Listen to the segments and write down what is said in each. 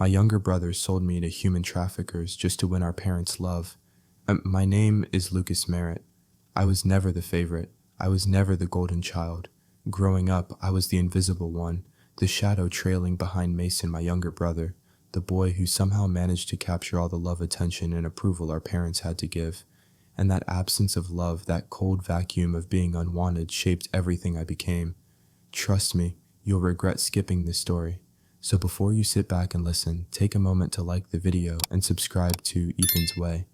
My younger brother sold me to human traffickers just to win our parents' love. My name is Lucas Merritt. I was never the favorite. I was never the golden child. Growing up, I was the invisible one, the shadow trailing behind Mason, my younger brother, the boy who somehow managed to capture all the love, attention, and approval our parents had to give. And that absence of love, that cold vacuum of being unwanted, shaped everything I became. Trust me, you'll regret skipping this story. So before you sit back and listen, take a moment to like the video and subscribe to Ethan's Way.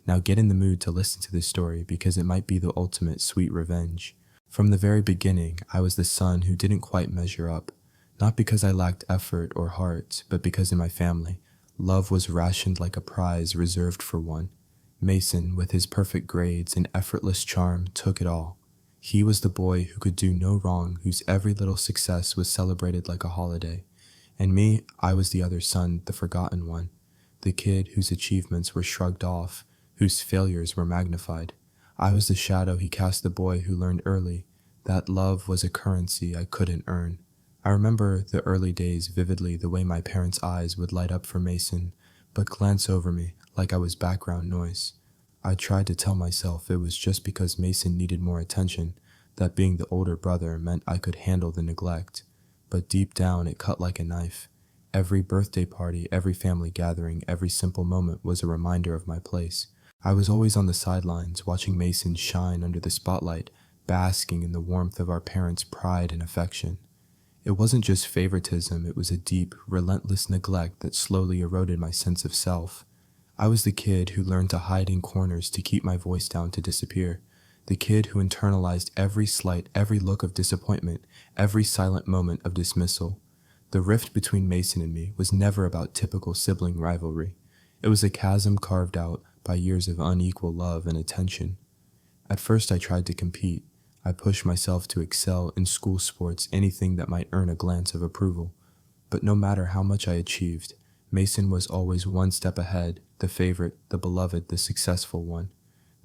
Now get in the mood to listen to this story because it might be the ultimate sweet revenge. From the very beginning, I was the son who didn't quite measure up. Not because I lacked effort or heart, but because in my family, love was rationed like a prize reserved for one. Mason, with his perfect grades and effortless charm, took it all. He was the boy who could do no wrong, whose every little success was celebrated like a holiday. And me, I was the other son, the forgotten one. The kid whose achievements were shrugged off, whose failures were magnified. I was the shadow he cast, the boy who learned early that love was a currency I couldn't earn. I remember the early days vividly, the way my parents' eyes would light up for Mason, but glance over me like I was background noise. I tried to tell myself it was just because Mason needed more attention, that being the older brother meant I could handle the neglect. But deep down it cut like a knife. Every birthday party, every family gathering, every simple moment was a reminder of my place. I was always on the sidelines, watching Mason shine under the spotlight, basking in the warmth of our parents' pride and affection. It wasn't just favoritism, it was a deep, relentless neglect that slowly eroded my sense of self. I was the kid who learned to hide in corners to keep my voice down, to disappear. The kid who internalized every slight, every look of disappointment, every silent moment of dismissal. The rift between Mason and me was never about typical sibling rivalry. It was a chasm carved out by years of unequal love and attention. At first I tried to compete. I pushed myself to excel in school sports, anything that might earn a glance of approval. But no matter how much I achieved, Mason was always one step ahead, the favorite, the beloved, the successful one.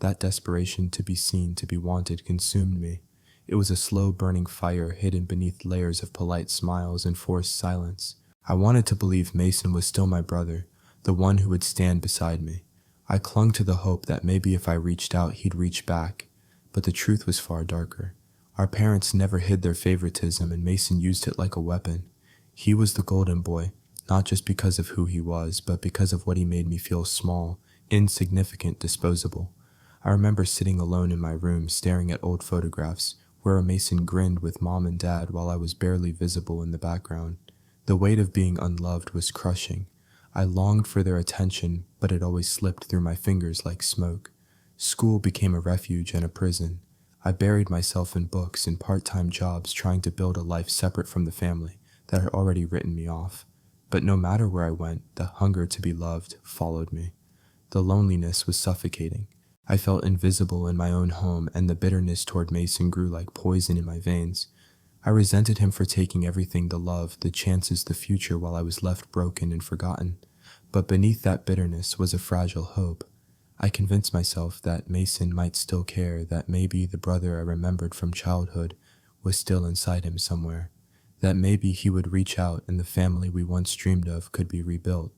That desperation to be seen, to be wanted, consumed me. It was a slow burning fire hidden beneath layers of polite smiles and forced silence. I wanted to believe Mason was still my brother, the one who would stand beside me. I clung to the hope that maybe if I reached out, he'd reach back. But the truth was far darker. Our parents never hid their favoritism, and Mason used it like a weapon. He was the golden boy, not just because of who he was, but because of what he made me feel: small, insignificant, disposable. I remember sitting alone in my room, staring at old photographs, where Mason grinned with mom and dad while I was barely visible in the background. The weight of being unloved was crushing. I longed for their attention, but it always slipped through my fingers like smoke. School became a refuge and a prison. I buried myself in books and part-time jobs, trying to build a life separate from the family that had already written me off. But no matter where I went, the hunger to be loved followed me. The loneliness was suffocating. I felt invisible in my own home, and the bitterness toward Mason grew like poison in my veins. I resented him for taking everything: the love, the chances, the future, while I was left broken and forgotten. But beneath that bitterness was a fragile hope. I convinced myself that Mason might still care, that maybe the brother I remembered from childhood was still inside him somewhere, that maybe he would reach out and the family we once dreamed of could be rebuilt.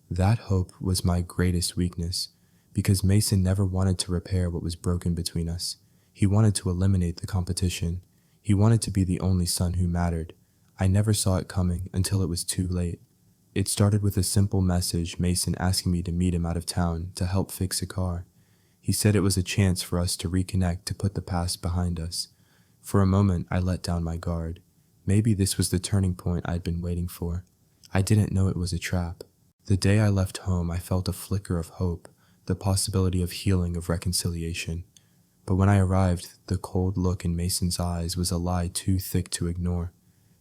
That hope was my greatest weakness, because Mason never wanted to repair what was broken between us. He wanted to eliminate the competition. He wanted to be the only son who mattered. I never saw it coming until it was too late. It started with a simple message, Mason asking me to meet him out of town to help fix a car. He said it was a chance for us to reconnect, to put the past behind us. For a moment, I let down my guard. Maybe this was the turning point I'd been waiting for. I didn't know it was a trap. The day I left home, I felt a flicker of hope, the possibility of healing, of reconciliation. But when I arrived, the cold look in Mason's eyes was a lie too thick to ignore.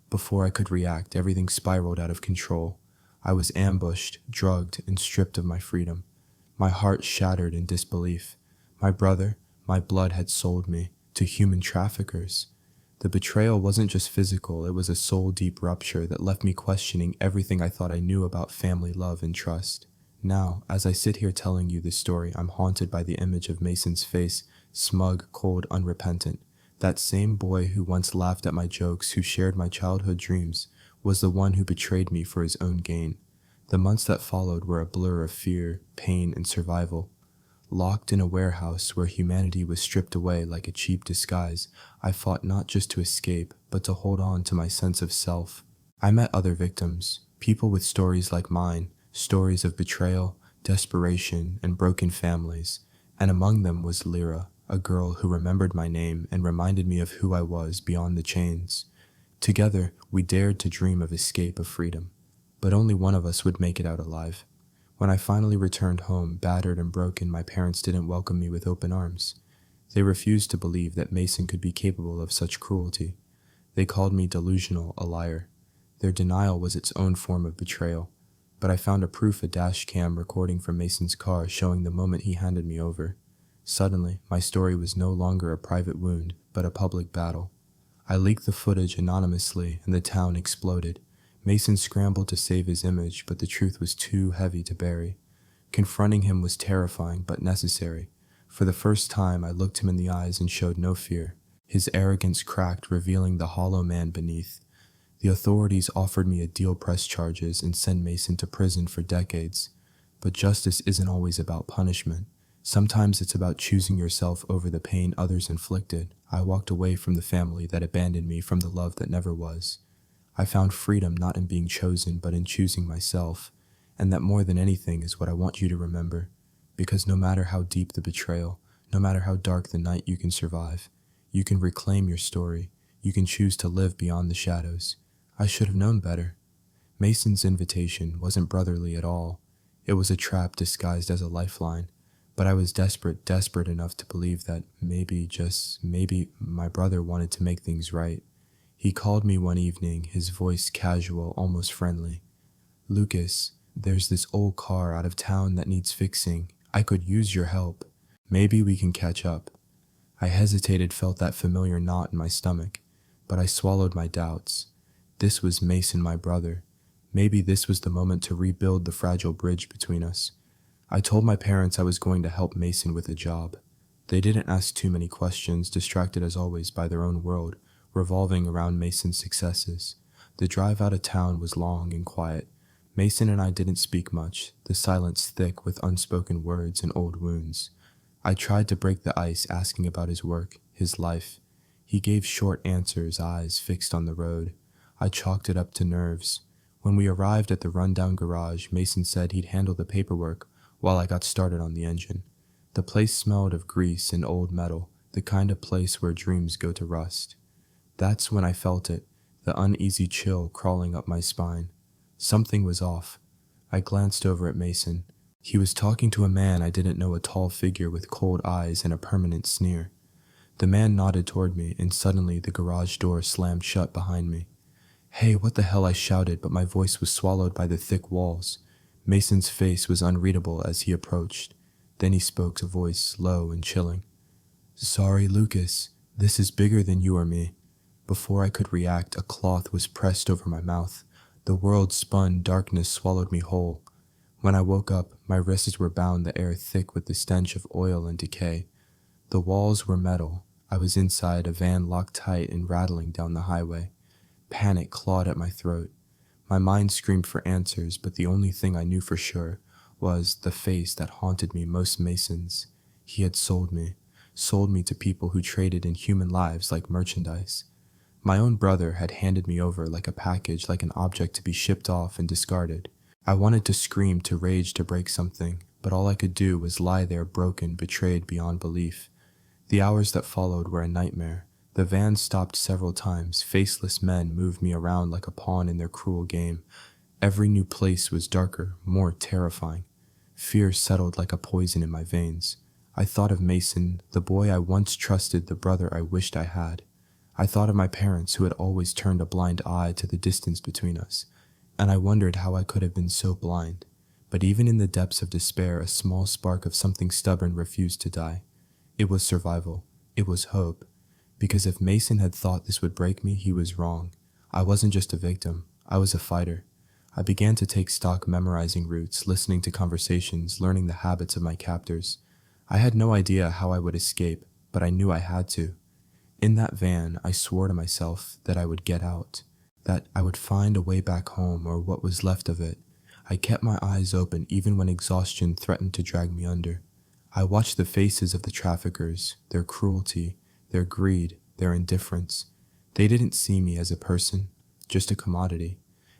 Before I could react, everything spiraled out of control. I was ambushed, drugged, and stripped of my freedom. My heart shattered in disbelief. My brother, my blood, had sold me to human traffickers. The betrayal wasn't just physical, it was a soul-deep rupture that left me questioning everything I thought I knew about family love and trust. Now, as I sit here telling you this story, I'm haunted by the image of Mason's face, smug, cold, unrepentant. That same boy who once laughed at my jokes, who shared my childhood dreams, was the one who betrayed me for his own gain. The months that followed were a blur of fear, pain, and survival. Locked in a warehouse where humanity was stripped away like a cheap disguise, I fought not just to escape, but to hold on to my sense of self. I met other victims, people with stories like mine, stories of betrayal, desperation, and broken families, and among them was Lyra, a girl who remembered my name and reminded me of who I was beyond the chains. Together, we dared to dream of escape, of freedom, but only one of us would make it out alive. When I finally returned home, battered and broken, my parents didn't welcome me with open arms. They refused to believe that Mason could be capable of such cruelty. They called me delusional, a liar. Their denial was its own form of betrayal, but I found a dash cam recording from Mason's car showing the moment he handed me over. Suddenly, my story was no longer a private wound, but a public battle. I leaked the footage anonymously, and the town exploded. Mason scrambled to save his image, but the truth was too heavy to bury. Confronting him was terrifying, but necessary. For the first time, I looked him in the eyes and showed no fear. His arrogance cracked, revealing the hollow man beneath. The authorities offered me a deal press charges and sent Mason to prison for decades. But justice isn't always about punishment. Sometimes it's about choosing yourself over the pain others inflicted. I walked away from the family that abandoned me, from the love that never was. I found freedom not in being chosen, but in choosing myself. And that more than anything is what I want you to remember. Because no matter how deep the betrayal, no matter how dark the night, you can survive. You can reclaim your story. You can choose to live beyond the shadows. I should have known better. Mason's invitation wasn't brotherly at all. It was a trap disguised as a lifeline. But I was desperate enough to believe that maybe, just maybe, my brother wanted to make things right. He called me one evening, his voice casual, almost friendly. "Lucas, there's this old car out of town that needs fixing. I could use your help. Maybe we can catch up." I hesitated, felt that familiar knot in my stomach, but I swallowed my doubts. This was Mason, my brother. Maybe this was the moment to rebuild the fragile bridge between us. I told my parents I was going to help Mason with a job. They didn't ask too many questions, distracted as always by their own world, revolving around Mason's successes. The drive out of town was long and quiet. Mason and I didn't speak much, the silence thick with unspoken words and old wounds. I tried to break the ice, asking about his work, his life. He gave short answers, eyes fixed on the road. I chalked it up to nerves. When we arrived at the rundown garage, Mason said he'd handle the paperwork while I got started on the engine. The place smelled of grease and old metal, the kind of place where dreams go to rust. That's when I felt it, the uneasy chill crawling up my spine. Something was off. I glanced over at Mason. He was talking to a man I didn't know, a tall figure with cold eyes and a permanent sneer. The man nodded toward me, and suddenly the garage door slammed shut behind me. "Hey, what the hell?" I shouted, but my voice was swallowed by the thick walls. Mason's face was unreadable as he approached. Then he spoke, a voice low and chilling. "Sorry, Lucas. This is bigger than you or me." Before I could react, a cloth was pressed over my mouth. The world spun, darkness swallowed me whole. When I woke up, my wrists were bound, the air thick with the stench of oil and decay. The walls were metal. I was inside a van locked tight and rattling down the highway. Panic clawed at my throat. My mind screamed for answers, but the only thing I knew for sure was the face that haunted me most Mason's. He had sold me to people who traded in human lives like merchandise. My own brother had handed me over like a package, like an object to be shipped off and discarded. I wanted to scream, to rage, to break something, but all I could do was lie there broken, betrayed beyond belief. The hours that followed were a nightmare. The van stopped several times. Faceless men moved me around like a pawn in their cruel game. Every new place was darker, more terrifying. Fear settled like a poison in my veins. I thought of Mason, the boy I once trusted, the brother I wished I had. I thought of my parents, who had always turned a blind eye to the distance between us, and I wondered how I could have been so blind. But even in the depths of despair, a small spark of something stubborn refused to die. It was survival. It was hope. Because if Mason had thought this would break me, he was wrong. I wasn't just a victim. I was a fighter. I began to take stock, memorizing routes, listening to conversations, learning the habits of my captors. I had no idea how I would escape, but I knew I had to. In that van, I swore to myself that I would get out, that I would find a way back home, or what was left of it. I kept my eyes open even when exhaustion threatened to drag me under. I watched the faces of the traffickers, their cruelty, their greed, their indifference. They didn't see me as a person, just a commodity,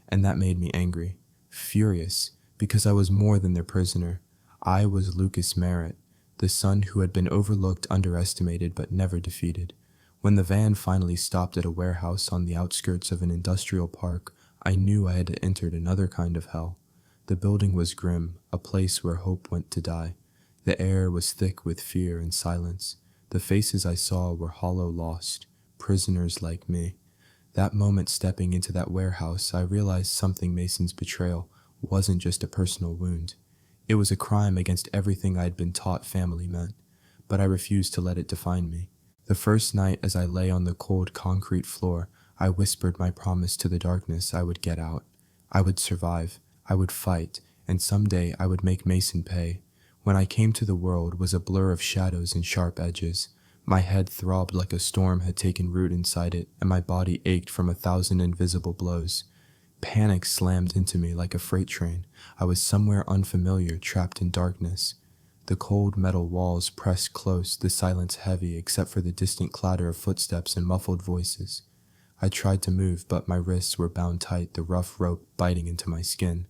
and that made me angry, furious, because I was more than their prisoner. I was Lucas Merritt, the son who had been overlooked, underestimated, but never defeated. When the van finally stopped at a warehouse on the outskirts of an industrial park, I knew I had entered another kind of hell. The building was grim, a place where hope went to die. The air was thick with fear and silence. The faces I saw were hollow, lost, prisoners like me. That moment stepping into that warehouse, I realized something. Mason's betrayal wasn't just a personal wound. It was a crime against everything I had been taught family meant, but I refused to let it define me. The first night as I lay on the cold concrete floor, I whispered my promise to the darkness. I would get out. I would survive. I would fight, and someday I would make Mason pay. When I came to the world was a blur of shadows and sharp edges. My head throbbed like a storm had taken root inside it, and my body ached from 1,000 invisible blows. Panic slammed into me like a freight train. I was somewhere unfamiliar, trapped in darkness. The cold metal walls pressed close, the silence heavy except for the distant clatter of footsteps and muffled voices. I tried to move, but my wrists were bound tight, the rough rope biting into my skin.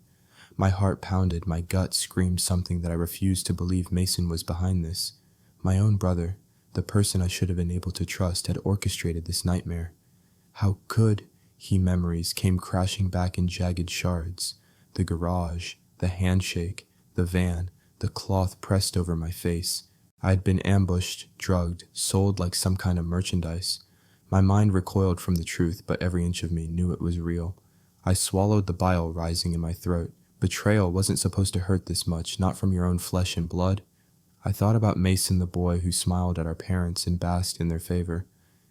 My heart pounded, my gut screamed something that I refused to believe. Mason was behind this. My own brother, the person I should have been able to trust, had orchestrated this nightmare. How could he? Memories came crashing back in jagged shards. The garage, the handshake, the van, the cloth pressed over my face. I had been ambushed, drugged, sold like some kind of merchandise. My mind recoiled from the truth, but every inch of me knew it was real. I swallowed the bile rising in my throat. Betrayal wasn't supposed to hurt this much, not from your own flesh and blood. I thought about Mason, the boy who smiled at our parents and basked in their favor.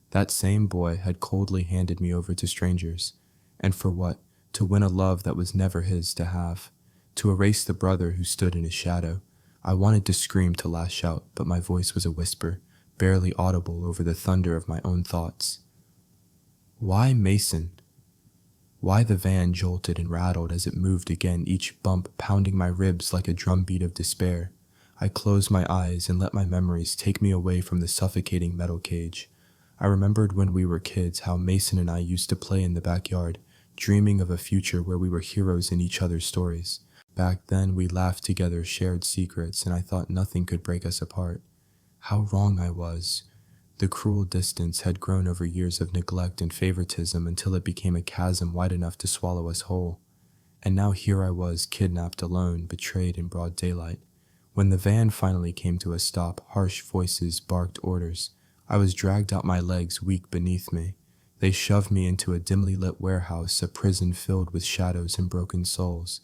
That same boy had coldly handed me over to strangers. And for what? To win a love that was never his to have. To erase the brother who stood in his shadow. I wanted to scream, to lash out, but my voice was a whisper, barely audible over the thunder of my own thoughts. Why Mason? Why? The van jolted and rattled as it moved again, each bump pounding my ribs like a drumbeat of despair. I closed my eyes and let my memories take me away from the suffocating metal cage. I remembered when we were kids how Mason and I used to play in the backyard, dreaming of a future where we were heroes in each other's stories. Back then we laughed together, shared secrets, and I thought nothing could break us apart. How wrong I was. The cruel distance had grown over years of neglect and favoritism until it became a chasm wide enough to swallow us whole. And now here I was, kidnapped alone, betrayed in broad daylight. When the van finally came to a stop, harsh voices barked orders. I was dragged out, my legs weak beneath me. They shoved me into a dimly lit warehouse, a prison filled with shadows and broken souls.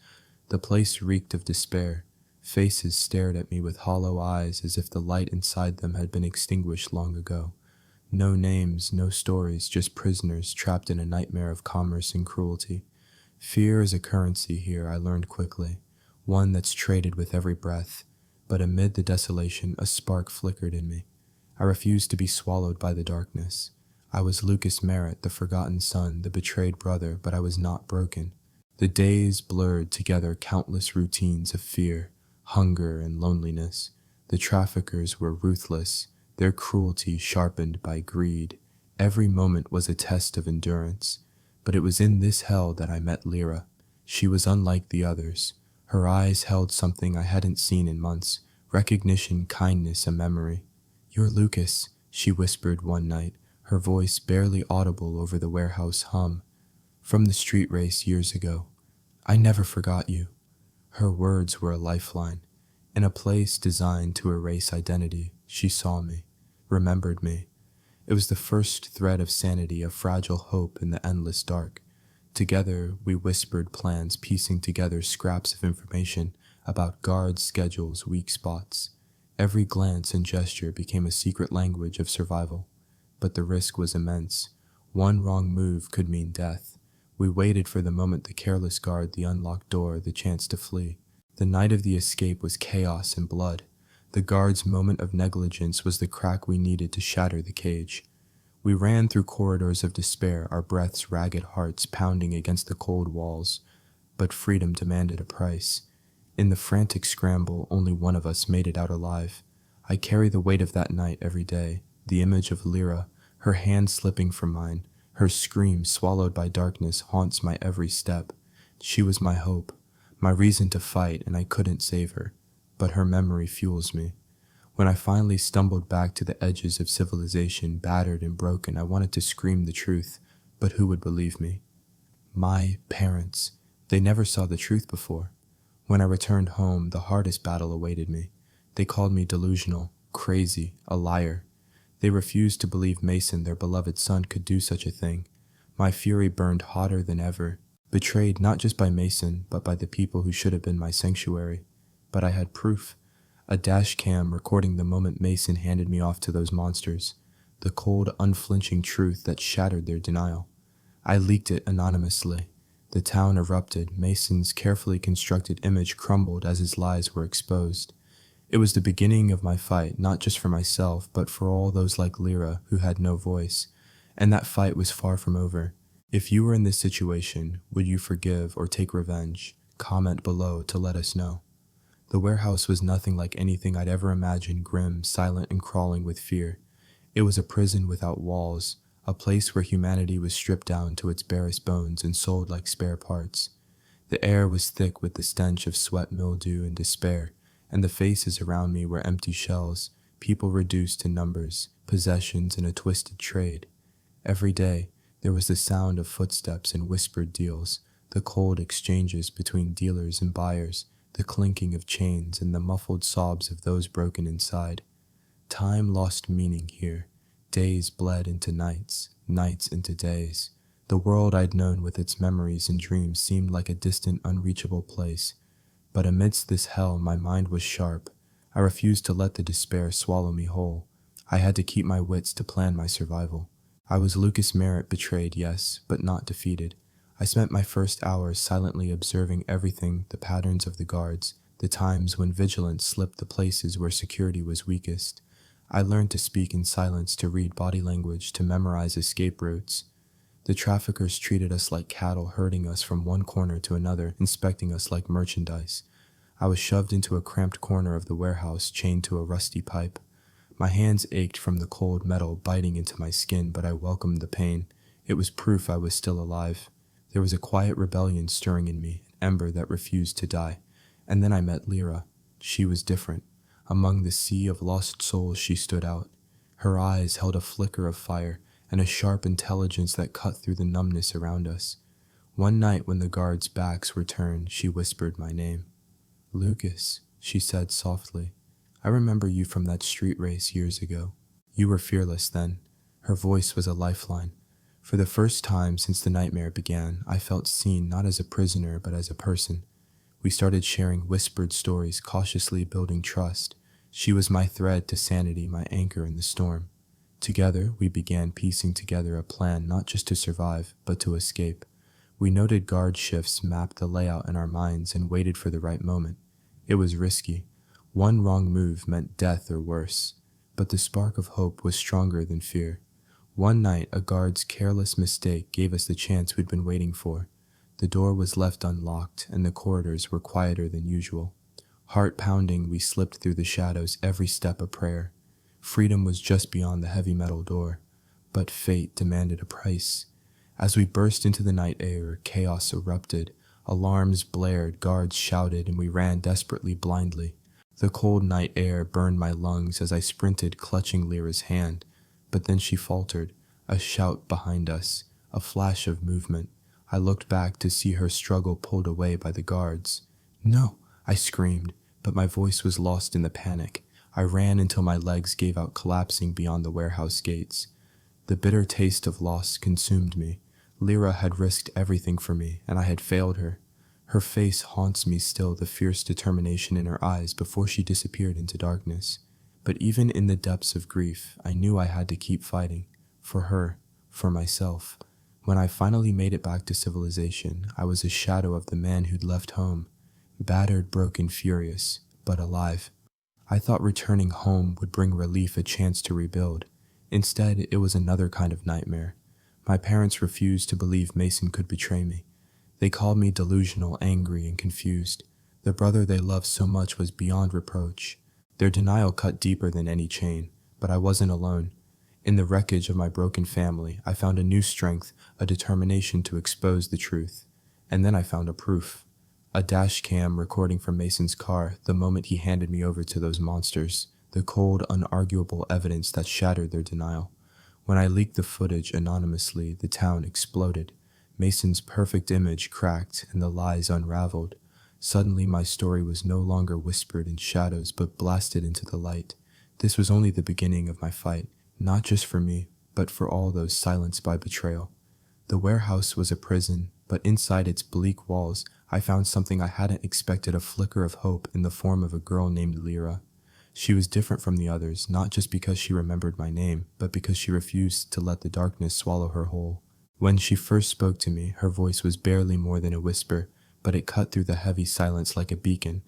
The place reeked of despair. Faces stared at me with hollow eyes as if the light inside them had been extinguished long ago. No names, no stories, just prisoners trapped in a nightmare of commerce and cruelty. Fear is a currency here, I learned quickly, one that's traded with every breath. But amid the desolation, a spark flickered in me. I refused to be swallowed by the darkness. I was Lucas Merritt, the forgotten son, the betrayed brother, but I was not broken. The days blurred together countless routines of fear, hunger, and loneliness. The traffickers were ruthless, their cruelty sharpened by greed. Every moment was a test of endurance. But it was in this hell that I met Lyra. She was unlike the others. Her eyes held something I hadn't seen in months, recognition, kindness, a memory. "You're Lucas," she whispered one night, her voice barely audible over the warehouse hum. "From the street race years ago. I never forgot you." Her words were a lifeline. In a place designed to erase identity, she saw me, remembered me. It was the first thread of sanity, a fragile hope in the endless dark. Together, we whispered plans, piecing together scraps of information about guards, schedules, weak spots. Every glance and gesture became a secret language of survival. But the risk was immense. One wrong move could mean death. We waited for the moment, the careless guard, the unlocked door, the chance to flee. The night of the escape was chaos and blood. The guard's moment of negligence was the crack we needed to shatter the cage. We ran through corridors of despair, our breaths ragged, hearts pounding against the cold walls. but freedom demanded a price. In the frantic scramble, only one of us made it out alive. I carry the weight of that night every day, the image of Lyra, her hand slipping from mine, her scream swallowed by darkness haunts my every step. She was my hope, my reason to fight, and I couldn't save her, but her memory fuels me. When I finally stumbled back to the edges of civilization, battered and broken, I wanted to scream the truth, but who would believe me? My parents. They never saw the truth before. When I returned home, the hardest battle awaited me. They called me delusional, crazy, a liar. They refused to believe Mason, their beloved son, could do such a thing. My fury burned hotter than ever, betrayed not just by Mason, but by the people who should have been my sanctuary. But I had proof. A dash cam recording the moment Mason handed me off to those monsters. The cold, unflinching truth that shattered their denial. I leaked it anonymously. The town erupted. Mason's carefully constructed image crumbled as his lies were exposed. It was the beginning of my fight, not just for myself, but for all those like Lyra who had no voice. And that fight was far from over. If you were in this situation, would you forgive or take revenge? Comment below to let us know. The warehouse was nothing like anything I'd ever imagined, grim, silent, and crawling with fear. It was a prison without walls, a place where humanity was stripped down to its barest bones and sold like spare parts. The air was thick with the stench of sweat, mildew, and despair, and the faces around me were empty shells, people reduced to numbers, possessions, and a twisted trade. Every day, there was the sound of footsteps and whispered deals, the cold exchanges between dealers and buyers, the clinking of chains, and the muffled sobs of those broken inside. Time lost meaning here. Days bled into nights, nights into days. The world I'd known with its memories and dreams seemed like a distant, unreachable place. But amidst this hell, my mind was sharp. I refused to let the despair swallow me whole. I had to keep my wits to plan my survival. I was Lucas Merritt, betrayed, yes, but not defeated. I spent my first hours silently observing everything, the patterns of the guards, the times when vigilance slipped the places where security was weakest. I learned to speak in silence, to read body language, to memorize escape routes. The traffickers treated us like cattle, herding us from one corner to another, inspecting us like merchandise. I was shoved into a cramped corner of the warehouse, chained to a rusty pipe. My hands ached from the cold metal biting into my skin, but I welcomed the pain. It was proof I was still alive. There was a quiet rebellion stirring in me, an ember that refused to die. And then I met Lyra. She was different. Among the sea of lost souls she stood out. Her eyes held a flicker of fire, and a sharp intelligence that cut through the numbness around us. One night when the guards' backs were turned, she whispered my name. "Lucas," she said softly. "I remember you from that street race years ago. You were fearless then." Her voice was a lifeline. For the first time since the nightmare began, I felt seen not as a prisoner but as a person. We started sharing whispered stories, cautiously building trust. She was my thread to sanity, my anchor in the storm. Together, we began piecing together a plan not just to survive, but to escape. We noted guard shifts, mapped the layout in our minds, and waited for the right moment. It was risky. One wrong move meant death or worse. But the spark of hope was stronger than fear. One night, a guard's careless mistake gave us the chance we'd been waiting for. The door was left unlocked, and the corridors were quieter than usual. Heart pounding, we slipped through the shadows, every step a prayer. Freedom was just beyond the heavy metal door, but fate demanded a price. As we burst into the night air, chaos erupted. Alarms blared, guards shouted, and we ran desperately, blindly. The cold night air burned my lungs as I sprinted, clutching Lyra's hand. But then she faltered, a shout behind us, a flash of movement. I looked back to see her struggle pulled away by the guards. "No!" I screamed, but my voice was lost in the panic. I ran until my legs gave out, collapsing beyond the warehouse gates. The bitter taste of loss consumed me. Lyra had risked everything for me, and I had failed her. Her face haunts me still, the fierce determination in her eyes before she disappeared into darkness. But even in the depths of grief, I knew I had to keep fighting. For her, for myself. When I finally made it back to civilization, I was a shadow of the man who'd left home. Battered, broken, furious, but alive. I thought returning home would bring relief, a chance to rebuild. Instead, it was another kind of nightmare. My parents refused to believe Mason could betray me. They called me delusional, angry, and confused. The brother they loved so much was beyond reproach. Their denial cut deeper than any chain, but I wasn't alone. In the wreckage of my broken family, I found a new strength, a determination to expose the truth. And then I found a proof. A dash cam recording from Mason's car the moment he handed me over to those monsters, the cold, unarguable evidence that shattered their denial. When I leaked the footage anonymously, the town exploded. Mason's perfect image cracked and the lies unraveled. Suddenly my story was no longer whispered in shadows but blasted into the light. This was only the beginning of my fight, not just for me, but for all those silenced by betrayal. The warehouse was a prison, but inside its bleak walls, I found something I hadn't expected, a flicker of hope in the form of a girl named Lyra. She was different from the others, not just because she remembered my name, but because she refused to let the darkness swallow her whole. When she first spoke to me, her voice was barely more than a whisper, but it cut through the heavy silence like a beacon.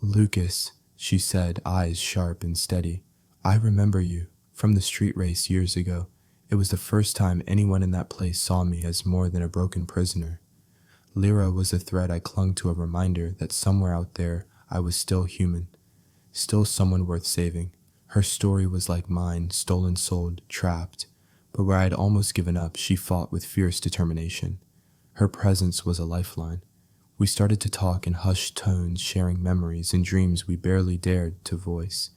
"Lucas," she said, eyes sharp and steady. "I remember you, from the street race years ago. It was the first time anyone in that place saw me as more than a broken prisoner." Lyra was a thread I clung to, a reminder that somewhere out there I was still human, still someone worth saving. Her story was like mine, stolen, sold, trapped. But where I'd almost given up, she fought with fierce determination. Her presence was a lifeline. We started to talk in hushed tones, sharing memories and dreams we barely dared to voice.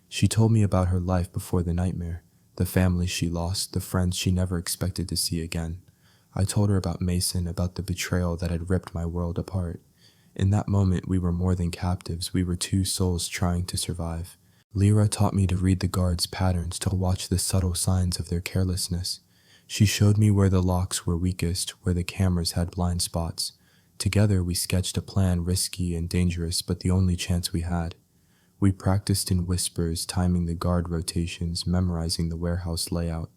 She told me about her life before the nightmare, the family she lost, the friends she never expected to see again. I told her about Mason, about the betrayal that had ripped my world apart. In that moment, we were more than captives. We were two souls trying to survive. Lyra taught me to read the guards' patterns, to watch the subtle signs of their carelessness. She showed me where the locks were weakest, where the cameras had blind spots. Together, we sketched a plan, risky and dangerous, but the only chance we had. We practiced in whispers, timing the guard rotations, memorizing the warehouse layout.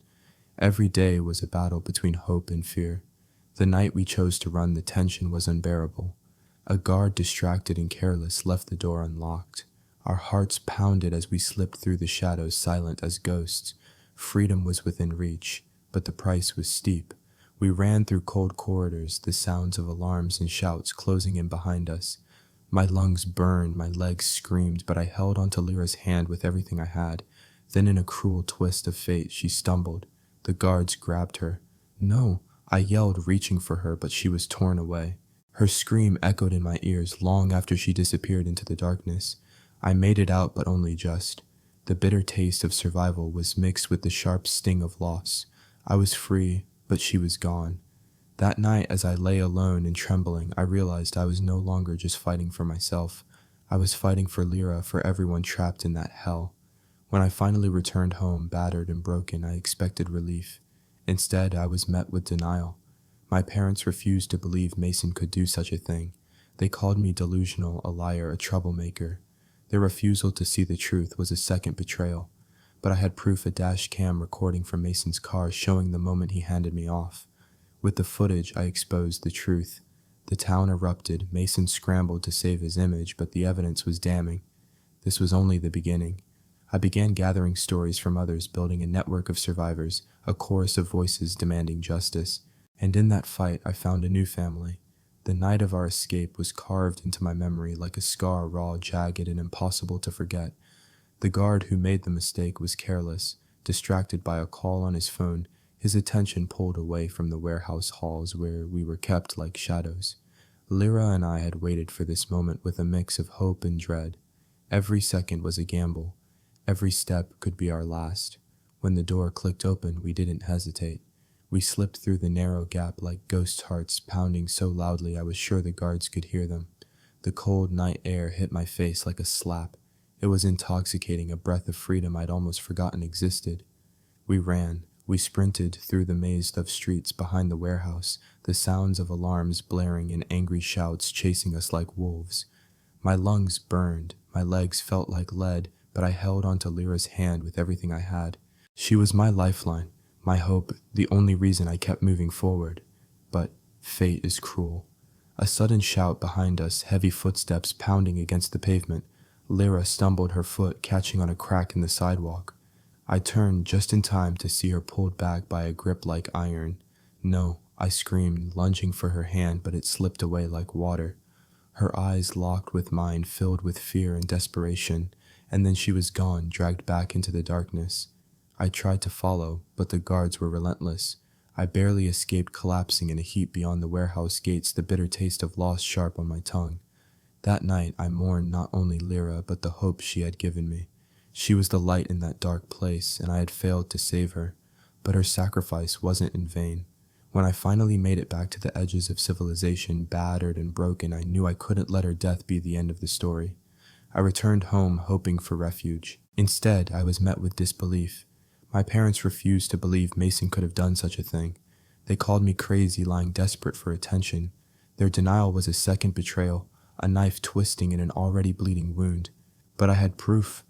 Every day was a battle between hope and fear. The night we chose to run, the tension was unbearable. A guard, distracted and careless, left the door unlocked. Our hearts pounded as we slipped through the shadows, silent as ghosts. Freedom was within reach, but the price was steep. We ran through cold corridors, the sounds of alarms and shouts closing in behind us. My lungs burned, my legs screamed, but I held onto Lyra's hand with everything I had. Then in a cruel twist of fate, she stumbled. The guards grabbed her. "No," I yelled, reaching for her, but she was torn away. Her scream echoed in my ears long after she disappeared into the darkness. I made it out, but only just. The bitter taste of survival was mixed with the sharp sting of loss. I was free, but she was gone. That night, as I lay alone and trembling, I realized I was no longer just fighting for myself. I was fighting for Lyra, for everyone trapped in that hell. When I finally returned home, battered and broken, I expected relief. Instead, I was met with denial. My parents refused to believe Mason could do such a thing. They called me delusional, a liar, a troublemaker. Their refusal to see the truth was a second betrayal. But I had proof, a dash cam recording from Mason's car showing the moment he handed me off. With the footage, I exposed the truth. The town erupted. Mason scrambled to save his image, but the evidence was damning. This was only the beginning. I began gathering stories from others, building a network of survivors, a chorus of voices demanding justice. And in that fight, I found a new family. The night of our escape was carved into my memory like a scar, raw, jagged, and impossible to forget. The guard who made the mistake was careless, distracted by a call on his phone, his attention pulled away from the warehouse halls where we were kept like shadows. Lyra and I had waited for this moment with a mix of hope and dread. Every second was a gamble. Every step could be our last. When the door clicked open, we didn't hesitate. We slipped through the narrow gap like ghost hearts pounding so loudly I was sure the guards could hear them. The cold night air hit my face like a slap. It was intoxicating, a breath of freedom I'd almost forgotten existed. We ran. We sprinted through the maze of streets behind the warehouse, the sounds of alarms blaring and angry shouts chasing us like wolves. My lungs burned. My legs felt like lead, but I held onto Lyra's hand with everything I had. She was my lifeline, my hope, the only reason I kept moving forward. But fate is cruel. A sudden shout behind us, heavy footsteps pounding against the pavement. Lyra stumbled, her foot catching on a crack in the sidewalk. I turned just in time to see her pulled back by a grip like iron. No, I screamed, lunging for her hand, but it slipped away like water. Her eyes locked with mine, filled with fear and desperation, and then she was gone, dragged back into the darkness. I tried to follow, but the guards were relentless. I barely escaped collapsing in a heap beyond the warehouse gates, the bitter taste of loss sharp on my tongue. That night I mourned not only Lyra, but the hope she had given me. She was the light in that dark place, and I had failed to save her. But her sacrifice wasn't in vain. When I finally made it back to the edges of civilization, battered and broken, I knew I couldn't let her death be the end of the story. I returned home hoping for refuge. Instead, I was met with disbelief. My parents refused to believe Mason could have done such a thing. They called me crazy, lying desperate for attention. Their denial was a second betrayal, a knife twisting in an already bleeding wound. But I had proof.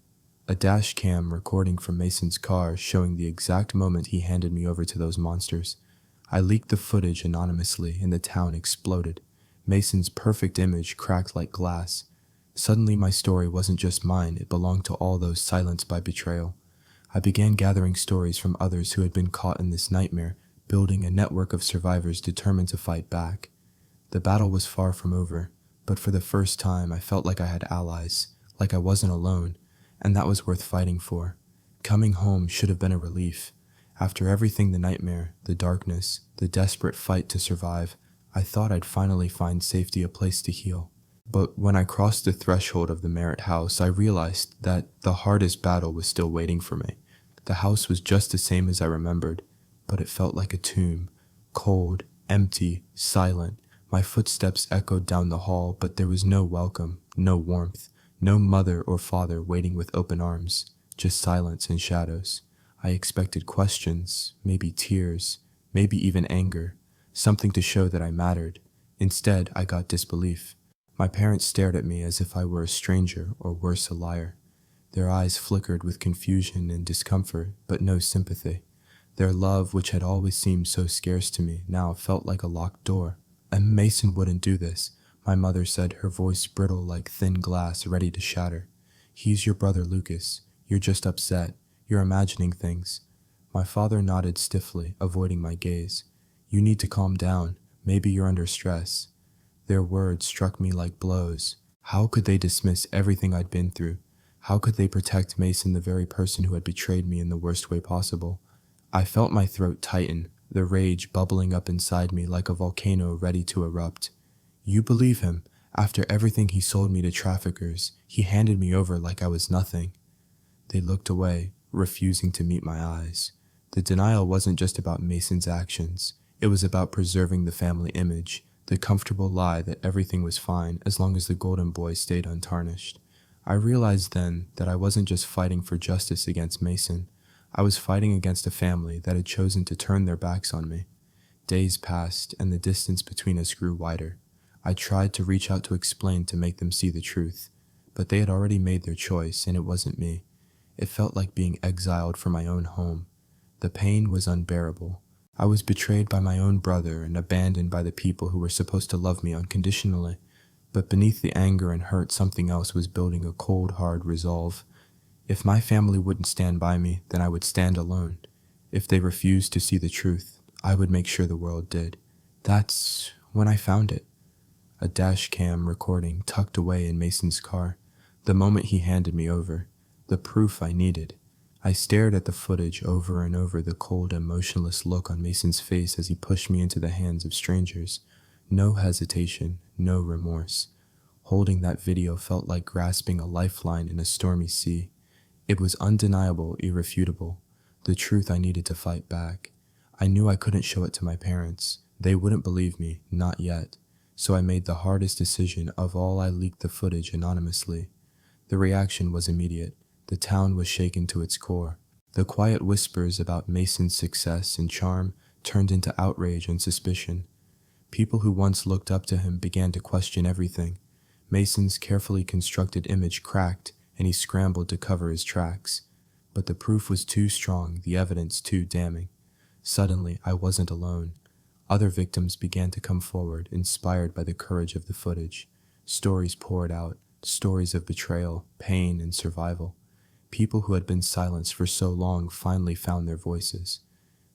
A dash cam recording from Mason's car showing the exact moment he handed me over to those monsters. I leaked the footage anonymously and the town exploded. Mason's perfect image cracked like glass. Suddenly my story wasn't just mine, it belonged to all those silenced by betrayal. I began gathering stories from others who had been caught in this nightmare, building a network of survivors determined to fight back. The battle was far from over, but for the first time I felt like I had allies, like I wasn't alone, and that was worth fighting for. Coming home should have been a relief. After everything, the nightmare, the darkness, the desperate fight to survive, I thought I'd finally find safety, a place to heal. But when I crossed the threshold of the Merritt house, I realized that the hardest battle was still waiting for me. The house was just the same as I remembered, but it felt like a tomb, cold, empty, silent. My footsteps echoed down the hall, but there was no welcome, no warmth, no mother or father waiting with open arms, just silence and shadows. I expected questions, maybe tears, maybe even anger, something to show that I mattered. Instead, I got disbelief. My parents stared at me as if I were a stranger or worse, a liar. Their eyes flickered with confusion and discomfort, but no sympathy. Their love, which had always seemed so scarce to me, now felt like a locked door. And Mason wouldn't do this, my mother said, her voice brittle like thin glass ready to shatter. He's your brother, Lucas. You're just upset. You're imagining things. My father nodded stiffly, avoiding my gaze. You need to calm down. Maybe you're under stress. Their words struck me like blows. How could they dismiss everything I'd been through? How could they protect Mason, the very person who had betrayed me in the worst way possible? I felt my throat tighten, the rage bubbling up inside me like a volcano ready to erupt. You believe him? After everything he sold me to traffickers, he handed me over like I was nothing. They looked away, refusing to meet my eyes. The denial wasn't just about Mason's actions. It was about preserving the family image, the comfortable lie that everything was fine as long as the golden boy stayed untarnished. I realized then that I wasn't just fighting for justice against Mason. I was fighting against a family that had chosen to turn their backs on me. Days passed, and the distance between us grew wider. I tried to reach out to explain, to make them see the truth, but they had already made their choice, and it wasn't me. It felt like being exiled from my own home. The pain was unbearable. I was betrayed by my own brother and abandoned by the people who were supposed to love me unconditionally. But beneath the anger and hurt, something else was building, a cold, hard resolve. If my family wouldn't stand by me, then I would stand alone. If they refused to see the truth, I would make sure the world did. That's when I found it. A dash cam recording tucked away in Mason's car. The moment he handed me over. The proof I needed. I stared at the footage over and over, the cold, emotionless look on Mason's face as he pushed me into the hands of strangers. No hesitation, no remorse. Holding that video felt like grasping a lifeline in a stormy sea. It was undeniable, irrefutable, the truth I needed to fight back. I knew I couldn't show it to my parents. They wouldn't believe me, not yet. So I made the hardest decision of all. I leaked the footage anonymously. The reaction was immediate. The town was shaken to its core. The quiet whispers about Mason's success and charm turned into outrage and suspicion. People who once looked up to him began to question everything. Mason's carefully constructed image cracked, and he scrambled to cover his tracks. But the proof was too strong, the evidence too damning. Suddenly, I wasn't alone. Other victims began to come forward, inspired by the courage of the footage. Stories poured out, stories of betrayal, pain, and survival. People who had been silenced for so long finally found their voices.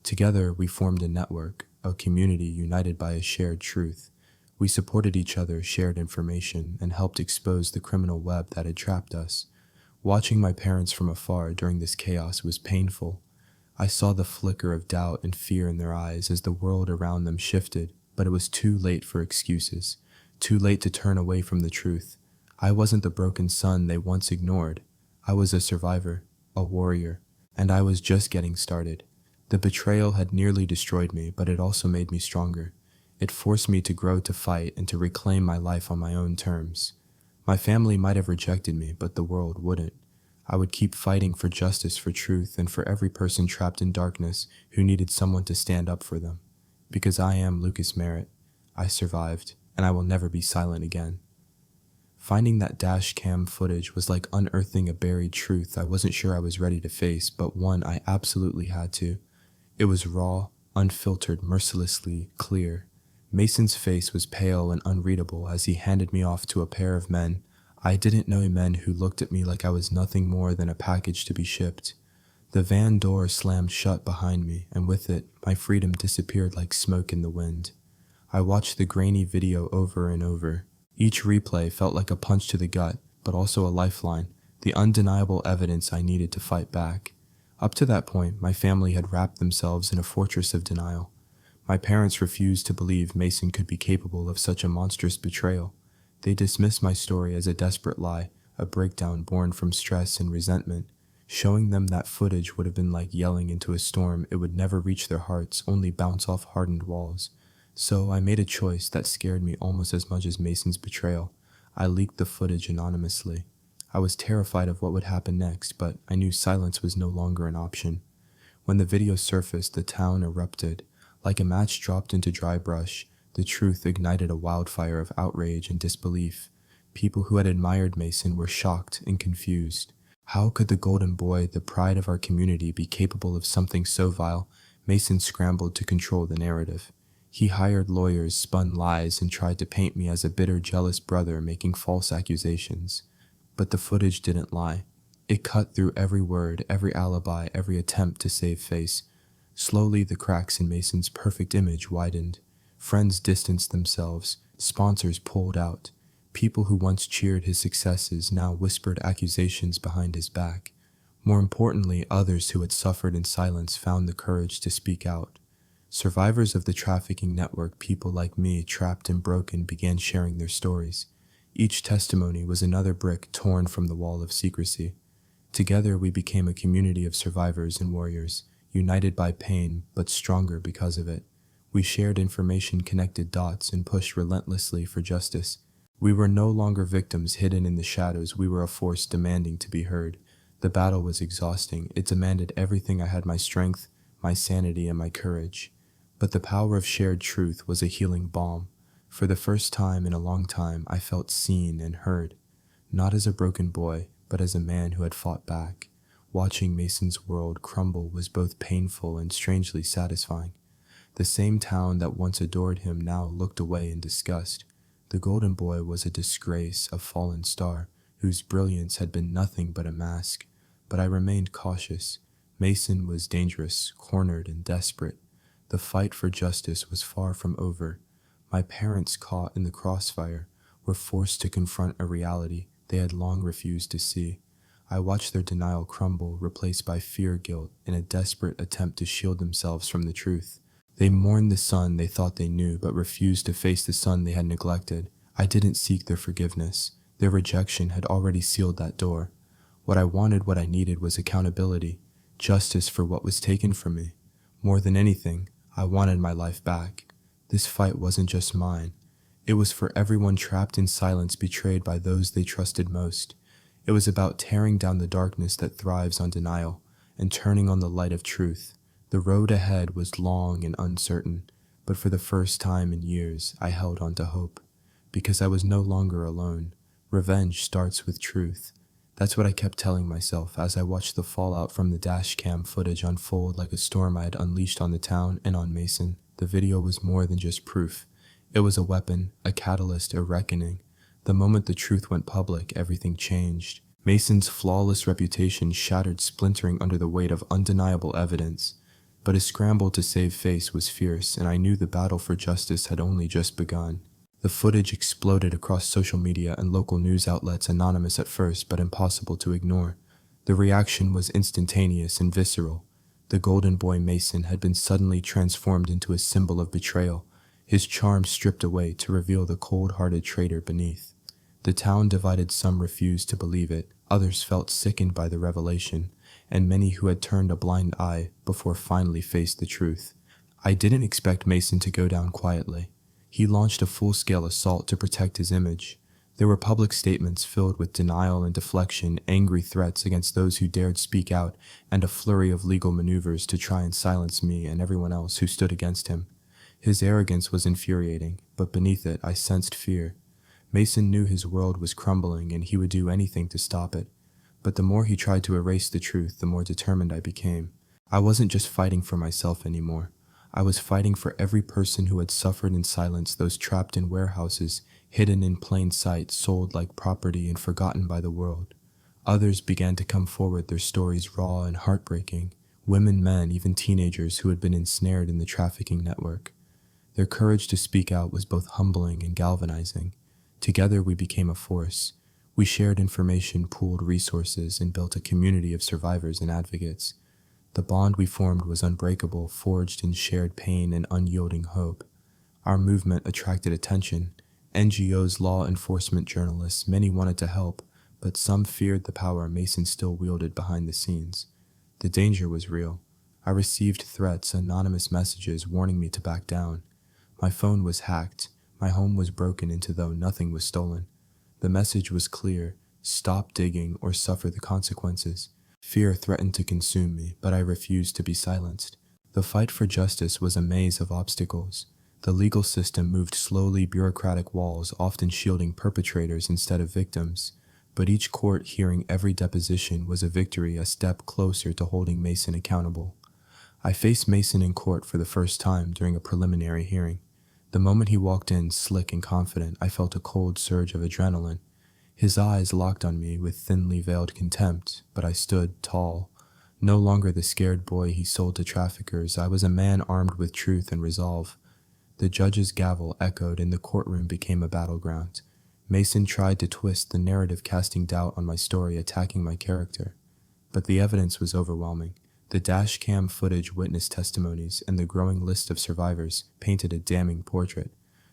Together, we formed a network, a community united by a shared truth. We supported each other, shared information, and helped expose the criminal web that had trapped us. Watching my parents from afar during this chaos was painful. I saw the flicker of doubt and fear in their eyes as the world around them shifted, but it was too late for excuses, too late to turn away from the truth. I wasn't the broken son they once ignored. I was a survivor, a warrior, and I was just getting started. The betrayal had nearly destroyed me, but it also made me stronger. It forced me to grow, to fight, and to reclaim my life on my own terms. My family might have rejected me, but the world wouldn't. I would keep fighting for justice, for truth, and for every person trapped in darkness who needed someone to stand up for them. Because I am Lucas Merritt. I survived, and I will never be silent again. Finding that dash cam footage was like unearthing a buried truth I wasn't sure I was ready to face, but one I absolutely had to. It was raw, unfiltered, mercilessly clear. Mason's face was pale and unreadable as he handed me off to a pair of men. I didn't know men who looked at me like I was nothing more than a package to be shipped. The van door slammed shut behind me, and with it, my freedom disappeared like smoke in the wind. I watched the grainy video over and over. Each replay felt like a punch to the gut, but also a lifeline, the undeniable evidence I needed to fight back. Up to that point, my family had wrapped themselves in a fortress of denial. My parents refused to believe Mason could be capable of such a monstrous betrayal. They dismissed my story as a desperate lie, a breakdown born from stress and resentment. Showing them that footage would have been like yelling into a storm. It would never reach their hearts, only bounce off hardened walls. So I made a choice that scared me almost as much as Mason's betrayal. I leaked the footage anonymously. I was terrified of what would happen next, but I knew silence was no longer an option. When the video surfaced, the town erupted. Like a match dropped into dry brush, the truth ignited a wildfire of outrage and disbelief. People who had admired Mason were shocked and confused. How could the golden boy, the pride of our community, be capable of something so vile? Mason scrambled to control the narrative. He hired lawyers, spun lies, and tried to paint me as a bitter, jealous brother making false accusations. But the footage didn't lie. It cut through every word, every alibi, every attempt to save face. Slowly, the cracks in Mason's perfect image widened. Friends distanced themselves. Sponsors pulled out. People who once cheered his successes now whispered accusations behind his back. More importantly, others who had suffered in silence found the courage to speak out. Survivors of the trafficking network, people like me, trapped and broken, began sharing their stories. Each testimony was another brick torn from the wall of secrecy. Together, we became a community of survivors and warriors, united by pain, but stronger because of it. We shared information, connected dots, and pushed relentlessly for justice. We were no longer victims hidden in the shadows. We were a force demanding to be heard. The battle was exhausting. It demanded everything I had: my strength, my sanity, and my courage. But the power of shared truth was a healing balm. For the first time in a long time, I felt seen and heard. Not as a broken boy, but as a man who had fought back. Watching Mason's world crumble was both painful and strangely satisfying. The same town that once adored him now looked away in disgust. The golden boy was a disgrace, a fallen star, whose brilliance had been nothing but a mask. But I remained cautious. Mason was dangerous, cornered, and desperate. The fight for justice was far from over. My parents, caught in the crossfire, were forced to confront a reality they had long refused to see. I watched their denial crumble, replaced by fear, guilt, in a desperate attempt to shield themselves from the truth. They mourned the son they thought they knew, but refused to face the son they had neglected. I didn't seek their forgiveness. Their rejection had already sealed that door. What I wanted, what I needed, was accountability, justice for what was taken from me. More than anything, I wanted my life back. This fight wasn't just mine. It was for everyone trapped in silence, betrayed by those they trusted most. It was about tearing down the darkness that thrives on denial and turning on the light of truth. The road ahead was long and uncertain, but for the first time in years, I held on to hope. Because I was no longer alone. Revenge starts with truth. That's what I kept telling myself as I watched the fallout from the dash cam footage unfold like a storm I had unleashed on the town and on Mason. The video was more than just proof. It was a weapon, a catalyst, a reckoning. The moment the truth went public, everything changed. Mason's flawless reputation shattered, splintering under the weight of undeniable evidence. but his scramble to save face was fierce, and I knew the battle for justice had only just begun. The footage exploded across social media and local news outlets, anonymous at first, but impossible to ignore. The reaction was instantaneous and visceral. The golden boy Mason had been suddenly transformed into a symbol of betrayal, his charm stripped away to reveal the cold-hearted traitor beneath. The town divided. Some refused to believe it, others felt sickened by the revelation, and many who had turned a blind eye before finally faced the truth. I didn't expect Mason to go down quietly. He launched a full-scale assault to protect his image. There were public statements filled with denial and deflection, angry threats against those who dared speak out, and a flurry of legal maneuvers to try and silence me and everyone else who stood against him. His arrogance was infuriating, but beneath it I sensed fear. Mason knew his world was crumbling and he would do anything to stop it. But the more he tried to erase the truth, the more determined I became. I wasn't just fighting for myself anymore. I was fighting for every person who had suffered in silence, those trapped in warehouses, hidden in plain sight, sold like property and forgotten by the world. Others began to come forward, their stories raw and heartbreaking. Women, men, even teenagers who had been ensnared in the trafficking network. Their courage to speak out was both humbling and galvanizing. Together we became a force. We shared information, pooled resources, and built a community of survivors and advocates. The bond we formed was unbreakable, forged in shared pain and unyielding hope. Our movement attracted attention. NGOs, law enforcement, journalists, many wanted to help, but some feared the power Mason still wielded behind the scenes. The danger was real. I received threats, anonymous messages warning me to back down. My phone was hacked. My home was broken into, though nothing was stolen. The message was clear: stop digging or suffer the consequences. Fear threatened to consume me, but I refused to be silenced. The fight for justice was a maze of obstacles. The legal system moved slowly, bureaucratic walls often shielding perpetrators instead of victims. But each court hearing, every deposition was a victory, a step closer to holding Mason accountable. I faced Mason in court for the first time during a preliminary hearing. The moment he walked in, slick and confident, I felt a cold surge of adrenaline. His eyes locked on me with thinly veiled contempt, but I stood tall. No longer the scared boy he sold to traffickers, I was a man armed with truth and resolve. The judge's gavel echoed and the courtroom became a battleground. Mason tried to twist the narrative, casting doubt on my story, attacking my character. But the evidence was overwhelming. The dash cam footage, witness testimonies, and the growing list of survivors painted a damning portrait.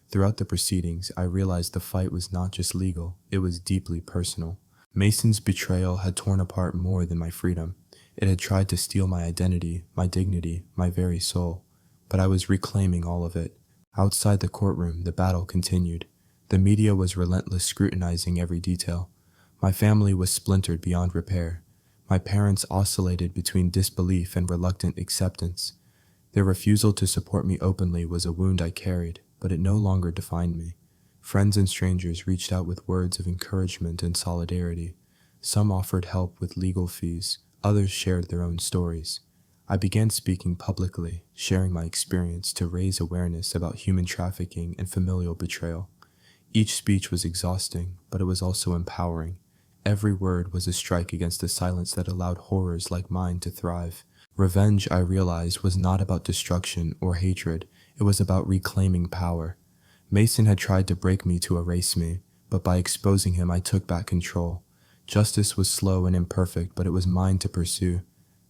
Throughout the proceedings, I realized the fight was not just legal, it was deeply personal. Mason's betrayal had torn apart more than my freedom. It had tried to steal my identity, my dignity, my very soul. But I was reclaiming all of it. Outside the courtroom, the battle continued. The media was relentless, scrutinizing every detail. My family was splintered beyond repair. My parents oscillated between disbelief and reluctant acceptance. Their refusal to support me openly was a wound I carried, but it no longer defined me. Friends and strangers reached out with words of encouragement and solidarity. Some offered help with legal fees, others shared their own stories. I began speaking publicly, sharing my experience to raise awareness about human trafficking and familial betrayal. Each speech was exhausting, but it was also empowering. Every word was a strike against the silence that allowed horrors like mine to thrive. Revenge, I realized, was not about destruction or hatred. It was about reclaiming power. Mason had tried to break me to erase me, but by exposing him I took back control. Justice was slow and imperfect, but it was mine to pursue.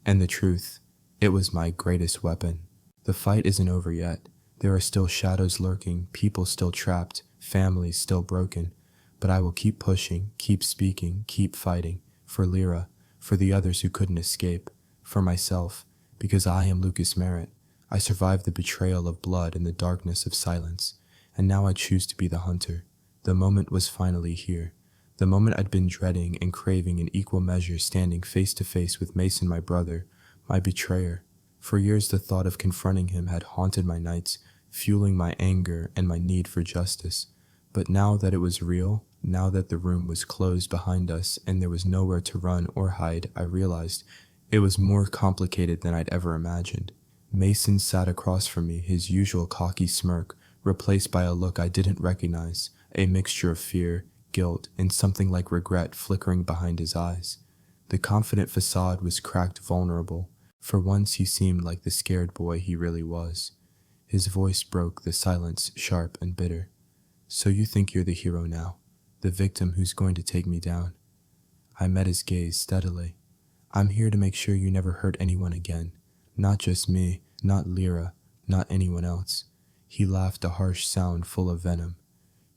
And the truth, it was my greatest weapon. The fight isn't over yet. There are still shadows lurking, people still trapped, families still broken. But I will keep pushing, keep speaking, keep fighting. For Lyra, for the others who couldn't escape, for myself, because I am Lucas Merritt. I survived the betrayal of blood and the darkness of silence, and now I choose to be the hunter. The moment was finally here. The moment I'd been dreading and craving in equal measure, standing face to face with Mason, my brother, my betrayer. For years the thought of confronting him had haunted my nights, fueling my anger and my need for justice. But now that it was real, now that the room was closed behind us and there was nowhere to run or hide, I realized it was more complicated than I'd ever imagined. Mason sat across from me, his usual cocky smirk replaced by a look I didn't recognize, a mixture of fear, guilt, and something like regret flickering behind his eyes. The confident facade was cracked, vulnerable. For once he seemed like the scared boy he really was. His voice broke the silence, sharp and bitter. So you think you're the hero now, the victim who's going to take me down? I met his gaze steadily. I'm here to make sure you never hurt anyone again. Not just me, not Lyra, not anyone else. He laughed, a harsh sound full of venom.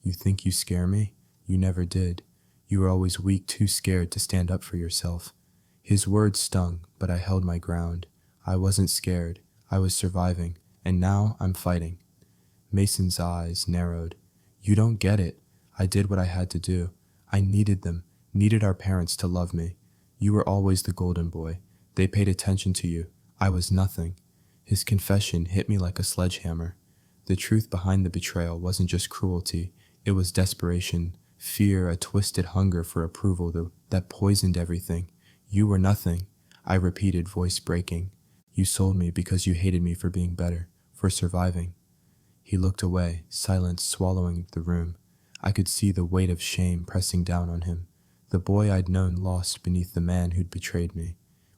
You think you scare me? You never did. You were always weak, too scared to stand up for yourself. His words stung, but I held my ground. I wasn't scared. I was surviving, and now I'm fighting. Mason's eyes narrowed. You don't get it. I did what I had to do. I needed them, needed our parents to love me. You were always the golden boy. They paid attention to you. I was nothing. His confession hit me like a sledgehammer. The truth behind the betrayal wasn't just cruelty. It was desperation, fear, a twisted hunger for approval that poisoned everything. You were nothing, I repeated, voice breaking. You sold me because you hated me for being better, for surviving. He looked away, silence swallowing the room. I could see the weight of shame pressing down on him. The boy I'd known lost beneath the man who'd betrayed me.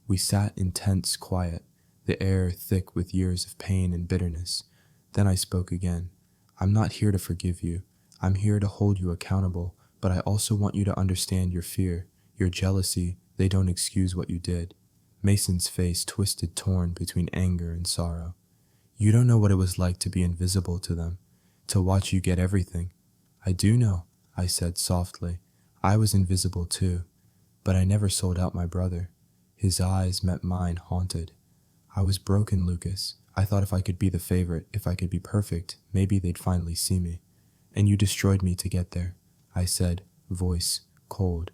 We sat in tense quiet, the air thick with years of pain and bitterness. Then I spoke again. I'm not here to forgive you. I'm here to hold you accountable, but I also want you to understand your fear, your jealousy. They don't excuse what you did. Mason's face twisted, torn between anger and sorrow. You don't know what it was like to be invisible to them, to watch you get everything. I do know, I said softly. I was invisible too, but I never sold out my brother. His eyes met mine, haunted. I was broken, Lucas. I thought if I could be the favorite, if I could be perfect, maybe they'd finally see me. And you destroyed me to get there, I said, voice cold.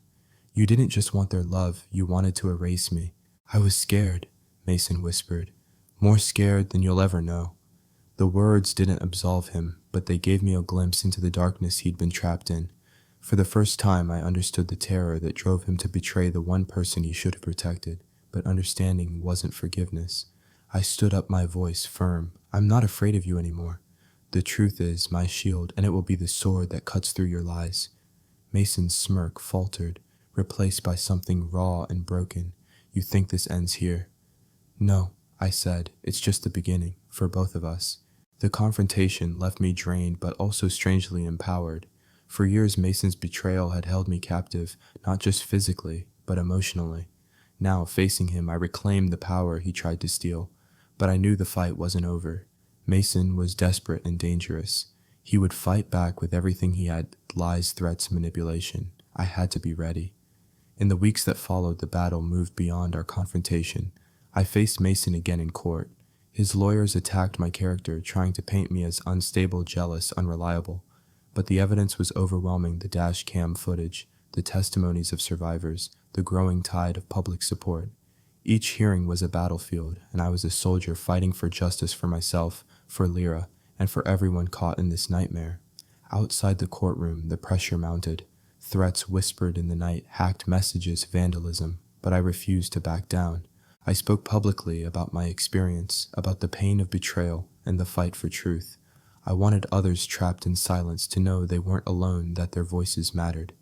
You didn't just want their love, you wanted to erase me. I was scared, Mason whispered. More scared than you'll ever know. The words didn't absolve him, but they gave me a glimpse into the darkness he'd been trapped in. For the first time, I understood the terror that drove him to betray the one person he should have protected, but understanding wasn't forgiveness. I stood up, my voice firm. I'm not afraid of you anymore. The truth is my shield, and it will be the sword that cuts through your lies. Mason's smirk faltered, replaced by something raw and broken. You think this ends here? No, I said. It's just the beginning, for both of us. The confrontation left me drained, but also strangely empowered. For years, Mason's betrayal had held me captive, not just physically, but emotionally. Now, facing him, I reclaimed the power he tried to steal. But I knew the fight wasn't over. Mason was desperate and dangerous. He would fight back with everything he had, lies, threats, manipulation. I had to be ready. In the weeks that followed, the battle moved beyond our confrontation. I faced Mason again in court. His lawyers attacked my character, trying to paint me as unstable, jealous, unreliable. But the evidence was overwhelming: the dash cam footage, the testimonies of survivors, the growing tide of public support. Each hearing was a battlefield, and I was a soldier fighting for justice for myself, for Lyra, and for everyone caught in this nightmare. Outside the courtroom, the pressure mounted. Threats whispered in the night, hacked messages, vandalism, but I refused to back down. I spoke publicly about my experience, about the pain of betrayal and the fight for truth. I wanted others trapped in silence to know they weren't alone, that their voices mattered.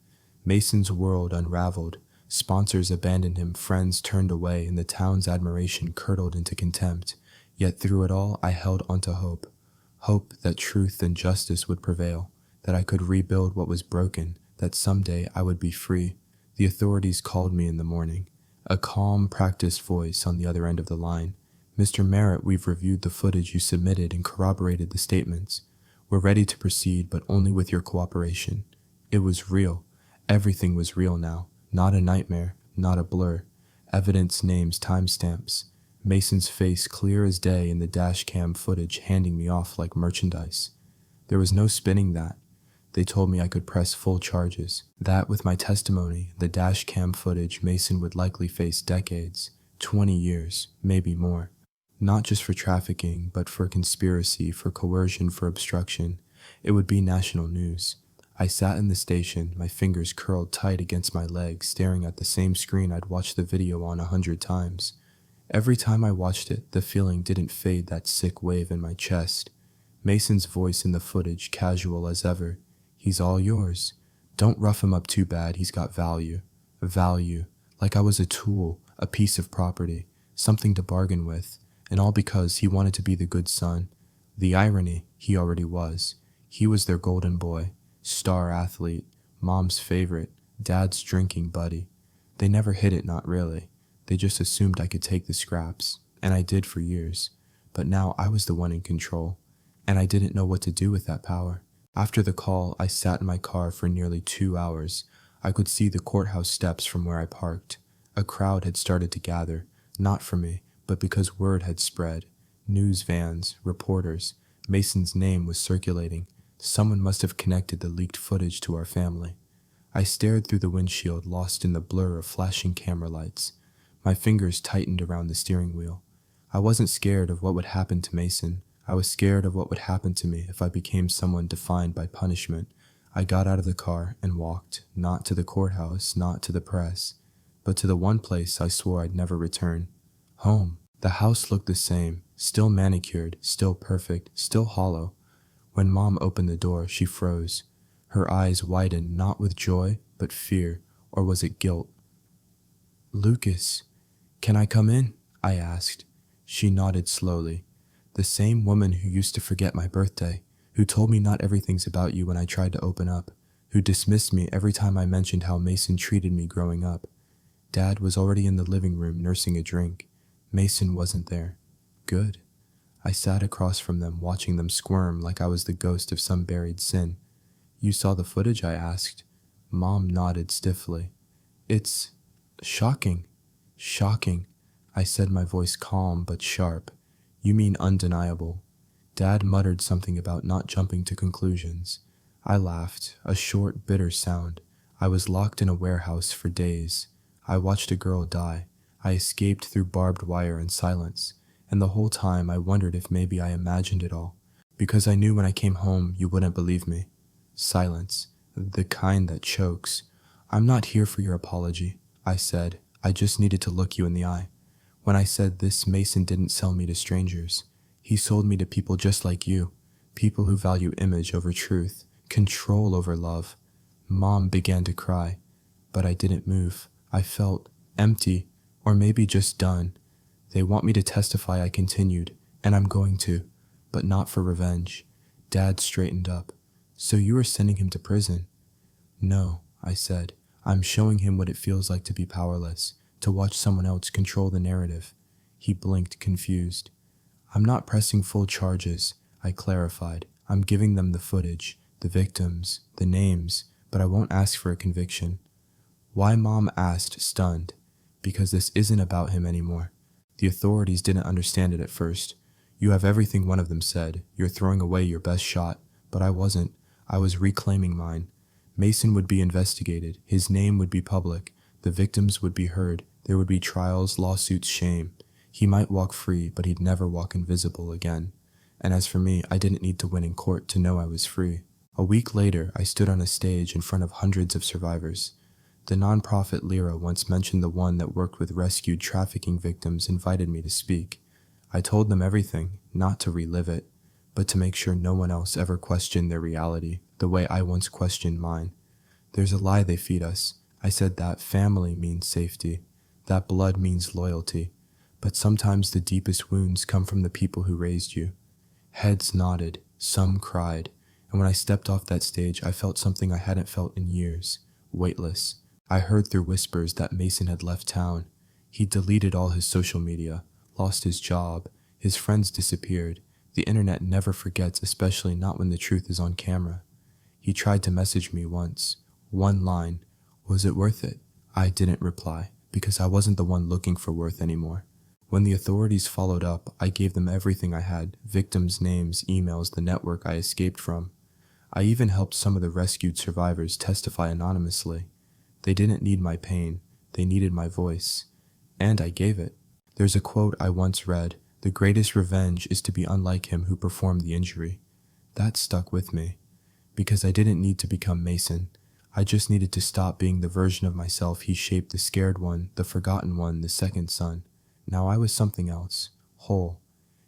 Mason's world unraveled. Sponsors abandoned him, friends turned away, and the town's admiration curdled into contempt. Yet through it all, I held onto hope. Hope that truth and justice would prevail, that I could rebuild what was broken, that someday I would be free. The authorities called me in the morning. A calm, practiced voice on the other end of the line. Mr. Merritt, we've reviewed the footage you submitted and corroborated the statements. We're ready to proceed, but only with your cooperation. It was real. Everything was real now. Not a nightmare, not a blur. Evidence, names, timestamps. Mason's face clear as day in the dash cam footage, handing me off like merchandise. There was no spinning that. They told me I could press full charges. That with my testimony, the dash cam footage, Mason would likely face decades, 20 years, maybe more. Not just for trafficking, but for conspiracy, for coercion, for obstruction. It would be national news. I sat in the station, my fingers curled tight against my legs, staring at the same screen I'd watched the video on 100 times. Every time I watched it, the feeling didn't fade, that sick wave in my chest. Mason's voice in the footage, casual as ever. He's all yours. Don't rough him up too bad, he's got value. Value. Like I was a tool, a piece of property. something to bargain with, and all because he wanted to be the good son. The irony, he already was. He was their golden boy, star athlete, mom's favorite, dad's drinking buddy. They never hid it, not really. They just assumed I could take the scraps, and I did for years. But now I was the one in control, and I didn't know what to do with that power. After the call, I sat in my car for nearly 2 hours. I could see the courthouse steps from where I parked. A crowd had started to gather, not for me, but because word had spread. News vans, reporters, Mason's name was circulating. Someone must have connected the leaked footage to our family. I stared through the windshield, lost in the blur of flashing camera lights. My fingers tightened around the steering wheel. I wasn't scared of what would happen to Mason. I was scared of what would happen to me if I became someone defined by punishment. I got out of the car and walked, not to the courthouse, not to the press, but to the one place I swore I'd never return. Home. The house looked the same, still manicured, still perfect, still hollow. When Mom opened the door, she froze. Her eyes widened not with joy, but fear, or was it guilt? "Lucas, can I come in?" I asked. She nodded slowly. "The same woman who used to forget my birthday, who told me not everything's about you when I tried to open up, who dismissed me every time I mentioned how Mason treated me growing up." Dad was already in the living room nursing a drink. Mason wasn't there. Good. I sat across from them, watching them squirm like I was the ghost of some buried sin. "You saw the footage?" I asked. Mom nodded stiffly. "It's shocking." "Shocking," I said, my voice calm but sharp. "You mean undeniable." Dad muttered something about not jumping to conclusions. I laughed, a short, bitter sound. I was locked in a warehouse for days. I watched a girl die. I escaped through barbed wire and silence, and the whole time I wondered if maybe I imagined it all, because I knew when I came home you wouldn't believe me. Silence, the kind that chokes. "I'm not here for your apology," I said. "I just needed to look you in the eye. When I said this, Mason didn't sell me to strangers. He sold me to people just like you, people who value image over truth, control over love." Mom began to cry, but I didn't move. I felt empty, or maybe just done. "They want me to testify," I continued, "and I'm going to, but not for revenge." Dad straightened up. "So you are sending him to prison?" "No," I said. "I'm showing him what it feels like to be powerless, to watch someone else control the narrative." He blinked, confused. "I'm not pressing full charges," I clarified. "I'm giving them the footage, the victims, the names, but I won't ask for a conviction." "Why?" Mom asked, stunned. "Because this isn't about him anymore. The authorities didn't understand it at first. You have everything," one of them said. "You're throwing away your best shot." But I wasn't. I was reclaiming mine. Mason would be investigated. His name would be public. The victims would be heard. There would be trials, lawsuits, shame. He might walk free, but he'd never walk invisible again. And as for me, I didn't need to win in court to know I was free. A week later, I stood on a stage in front of hundreds of survivors. The nonprofit Lyra once mentioned the one that worked with rescued trafficking victims invited me to speak. I told them everything, not to relive it, but to make sure no one else ever questioned their reality the way I once questioned mine. "There's a lie they feed us." I said that family means safety, that blood means loyalty, but sometimes the deepest wounds come from the people who raised you. Heads nodded, some cried, and when I stepped off that stage, I felt something I hadn't felt in years, weightless. I heard through whispers that Mason had left town. He deleted all his social media, lost his job, his friends disappeared. The internet never forgets, especially not when the truth is on camera. He tried to message me once. One line. Was it worth it? I didn't reply, because I wasn't the one looking for worth anymore. When the authorities followed up, I gave them everything I had, victims' names, emails, the network I escaped from. I even helped some of the rescued survivors testify anonymously. They didn't need my pain, they needed my voice. And I gave it. There's a quote I once read: "The greatest revenge is to be unlike him who performed the injury." That stuck with me, because I didn't need to become Mason. I just needed to stop being the version of myself he shaped, the scared one, the forgotten one, the second son. Now I was something else, whole.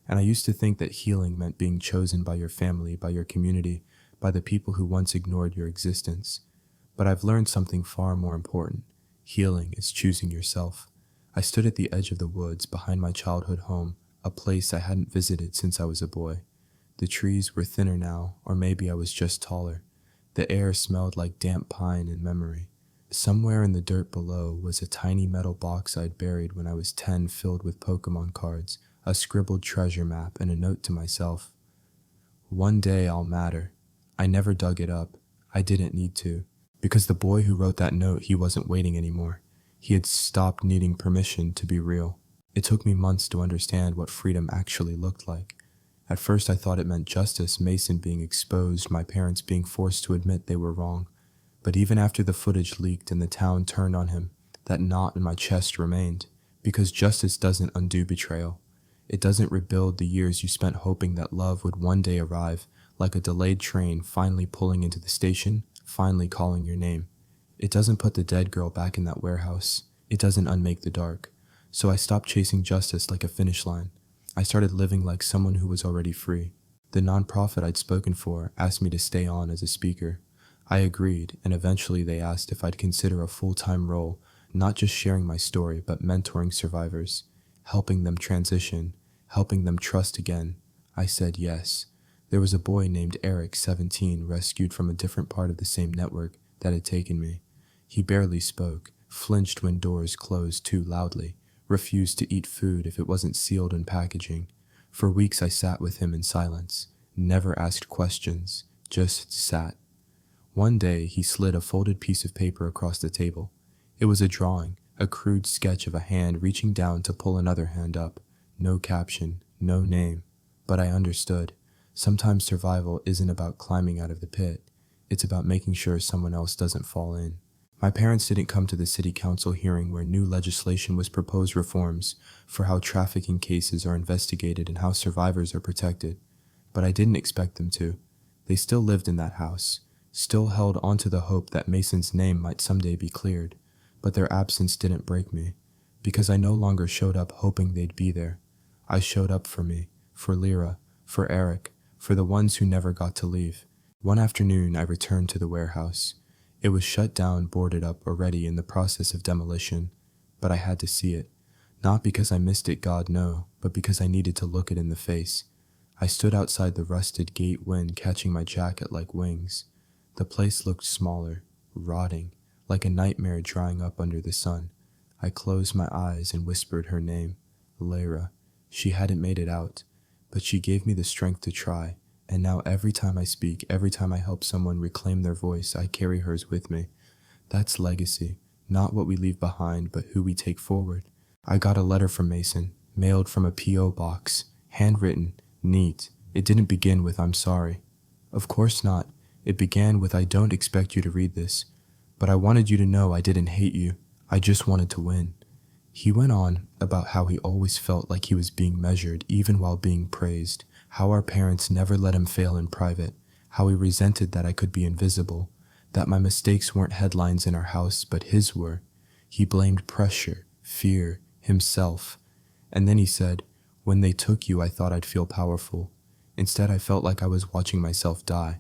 And I used to think that healing meant being chosen by your family, by your community, by the people who once ignored your existence. But I've learned something far more important. Healing is choosing yourself. I stood at the edge of the woods behind my childhood home, a place I hadn't visited since I was a boy. The trees were thinner now, or maybe I was just taller. The air smelled like damp pine and memory. Somewhere in the dirt below was a tiny metal box I'd buried when I was 10 filled with Pokemon cards, a scribbled treasure map, and a note to myself. One day I'll matter. I never dug it up. I didn't need to. Because the boy who wrote that note, he wasn't waiting anymore. He had stopped needing permission to be real. It took me months to understand what freedom actually looked like. At first I thought it meant justice, Mason being exposed, my parents being forced to admit they were wrong. But even after the footage leaked and the town turned on him, that knot in my chest remained. Because justice doesn't undo betrayal. It doesn't rebuild the years you spent hoping that love would one day arrive, like a delayed train finally pulling into the station, finally calling your name. It doesn't put the dead girl back in that warehouse. It doesn't unmake the dark. So I stopped chasing justice like a finish line. I started living like someone who was already free. The nonprofit I'd spoken for asked me to stay on as a speaker. I agreed, and eventually they asked if I'd consider a full-time role, not just sharing my story, but mentoring survivors, helping them transition, helping them trust again. I said yes. There was a boy named Eric, 17, rescued from a different part of the same network that had taken me. He barely spoke, flinched when doors closed too loudly, refused to eat food if it wasn't sealed in packaging. For weeks I sat with him in silence, never asked questions, just sat. One day he slid a folded piece of paper across the table. It was a drawing, a crude sketch of a hand reaching down to pull another hand up. No caption, no name. But I understood. Sometimes survival isn't about climbing out of the pit. It's about making sure someone else doesn't fall in. My parents didn't come to the city council hearing where new legislation was proposed reforms for how trafficking cases are investigated and how survivors are protected. But I didn't expect them to. They still lived in that house, still held onto the hope that Mason's name might someday be cleared. But their absence didn't break me, because I no longer showed up hoping they'd be there. I showed up for me, for Lyra, for Eric, for the ones who never got to leave. One afternoon I returned to the warehouse. It was shut down, boarded up, already in the process of demolition, but I had to see it. Not because I missed it, God no, but because I needed to look it in the face. I stood outside the rusted gate wind, catching my jacket like wings. The place looked smaller, rotting, like a nightmare drying up under the sun. I closed my eyes and whispered her name, Lyra. She hadn't made it out, but she gave me the strength to try. And now every time I speak, every time I help someone reclaim their voice, I carry hers with me. That's legacy, not what we leave behind, but who we take forward. I got a letter from Mason, mailed from a P.O. box, handwritten, neat. It didn't begin with "I'm sorry." Of course not. It began with "I don't expect you to read this, but I wanted you to know I didn't hate you. I just wanted to win." He went on about how he always felt like he was being measured even while being praised, how our parents never let him fail in private, how he resented that I could be invisible, that my mistakes weren't headlines in our house but his were. He blamed pressure, fear, himself. And then he said, "When they took you, I thought I'd feel powerful. Instead, I felt like I was watching myself die."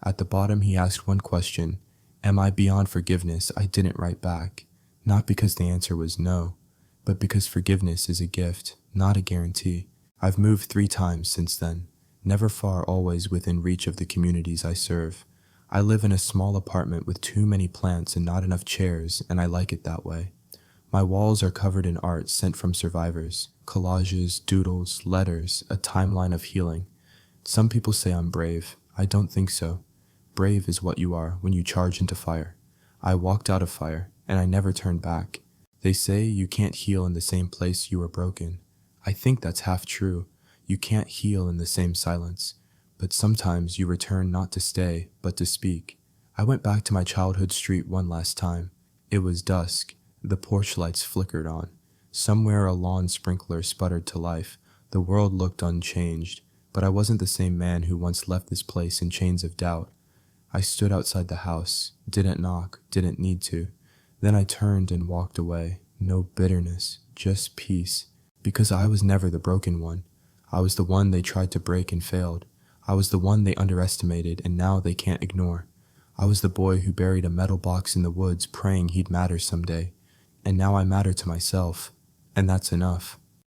At the bottom, he asked one question, "Am I beyond forgiveness?" I didn't write back, not because the answer was no, but because forgiveness is a gift, not a guarantee. I've moved 3 times since then, never far, always within reach of the communities I serve. I live in a small apartment with too many plants and not enough chairs, and I like it that way. My walls are covered in art sent from survivors, collages, doodles, letters, a timeline of healing. Some people say I'm brave. I don't think so. Brave is what you are when you charge into fire. I walked out of fire, and I never turned back. They say you can't heal in the same place you were broken. I think that's half true. You can't heal in the same silence. But sometimes you return not to stay, but to speak. I went back to my childhood street one last time. It was dusk. The porch lights flickered on. Somewhere a lawn sprinkler sputtered to life. The world looked unchanged, but I wasn't the same man who once left this place in chains of doubt. I stood outside the house, didn't knock, didn't need to. Then I turned and walked away. No bitterness, just peace. Because I was never the broken one. I was the one they tried to break and failed. I was the one they underestimated and now they can't ignore. I was the boy who buried a metal box in the woods praying he'd matter someday. And now I matter to myself. And that's enough.